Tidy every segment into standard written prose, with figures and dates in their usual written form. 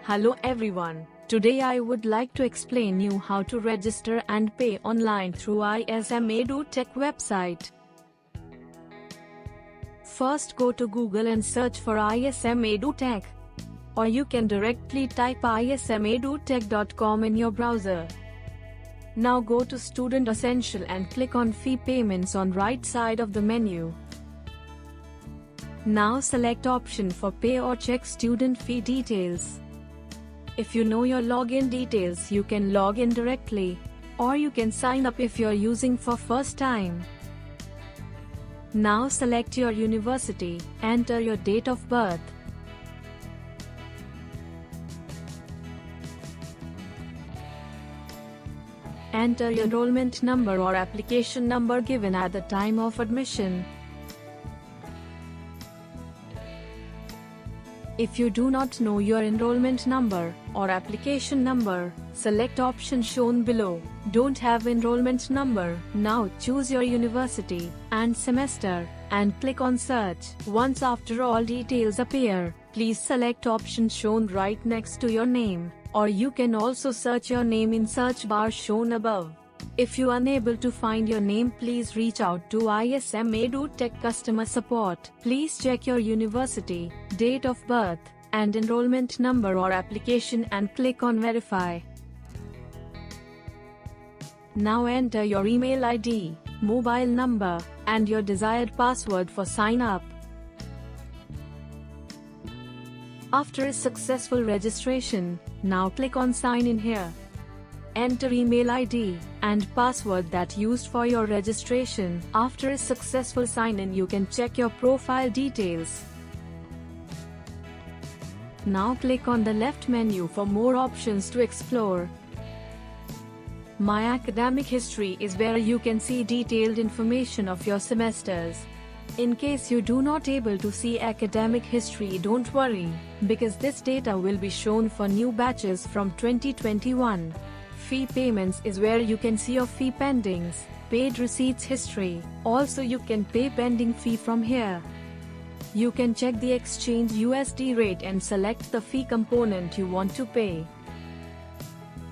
Hello everyone, today I would like to explain you how to register and pay online through ISM EDUTECH website. First go to Google and search for ISM EDUTECH. Or you can directly type ismedutech.com in your browser. Now go to Student Essential and click on Fee Payments on right side of the menu. Now select option for Pay or check student fee details. If you know your login details, you can log in directly, or you can sign up if you're using for first time. Now select your university, enter your date of birth. Enter your enrollment number or application number given at the time of admission. If you do not know your enrollment number or application number, select option shown below. Don't have enrollment number? Now choose your university and semester and click on search. Once after all details appear, please select option shown right next to your name, or you can also search your name in search bar shown above. If you are unable to find your name, please reach out to ISM EDUTECH customer support. Please check your university, date of birth, and enrollment number or application and click on verify. Now enter your email ID, mobile number, and your desired password for sign up. After a successful registration, now click on sign in here. Enter email ID and password that used for your registration. After a successful sign-in, you can check your profile details. Now click on the left menu for more options to explore. My academic history is where you can see detailed information of your semesters. In case you do not able to see academic history, don't worry, because this data will be shown for new batches from 2021. Fee payments is where you can see your fee pendings, paid receipts history. Also you can pay pending fee from here. You can check the exchange USD rate and select the fee component you want to pay.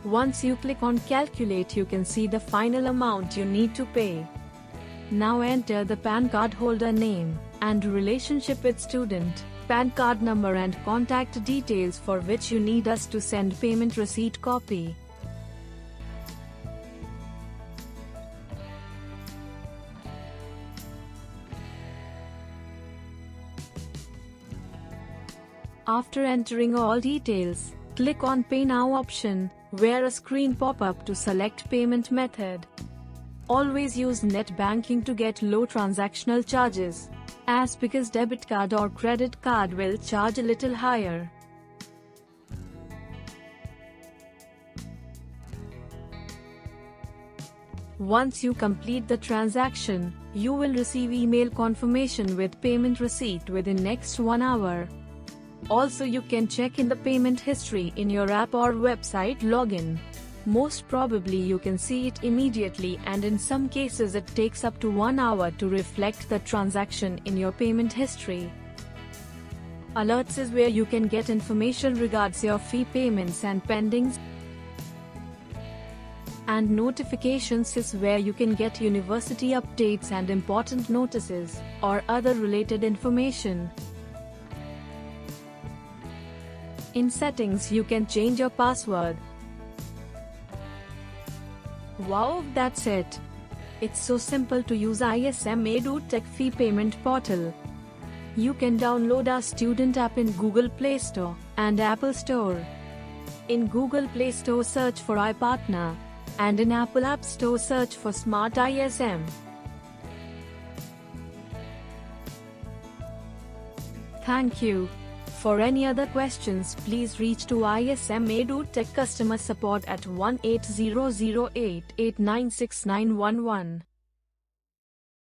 Once you click on calculate, you can see the final amount you need to pay. Now enter the PAN card holder name and relationship with student, PAN card number and contact details for which you need us to send payment receipt copy. After entering all details, click on Pay Now option, where a screen pop-up to select payment method. Always use Netbanking to get low transactional charges, as because debit card or credit card will charge a little higher. Once you complete the transaction, you will receive email confirmation with payment receipt within next 1 hour. Also you can check in the payment history in your app or website login. Most probably you can see it immediately, and in some cases it takes up to 1 hour to reflect the transaction in your payment history. Alerts is where you can get information regards your fee payments and pendings. And notifications is where you can get university updates and important notices, or other related information. In settings you can change your password. Wow, that's it. It's so simple to use ISM EDUTECH fee payment portal. You can download our student app in Google Play Store and Apple Store. In Google Play Store search for Ipartner, and in Apple App Store search for Smart ISM. Thank you. For any other questions, please reach to ISM EDUTECH customer support at 1-8008-896911.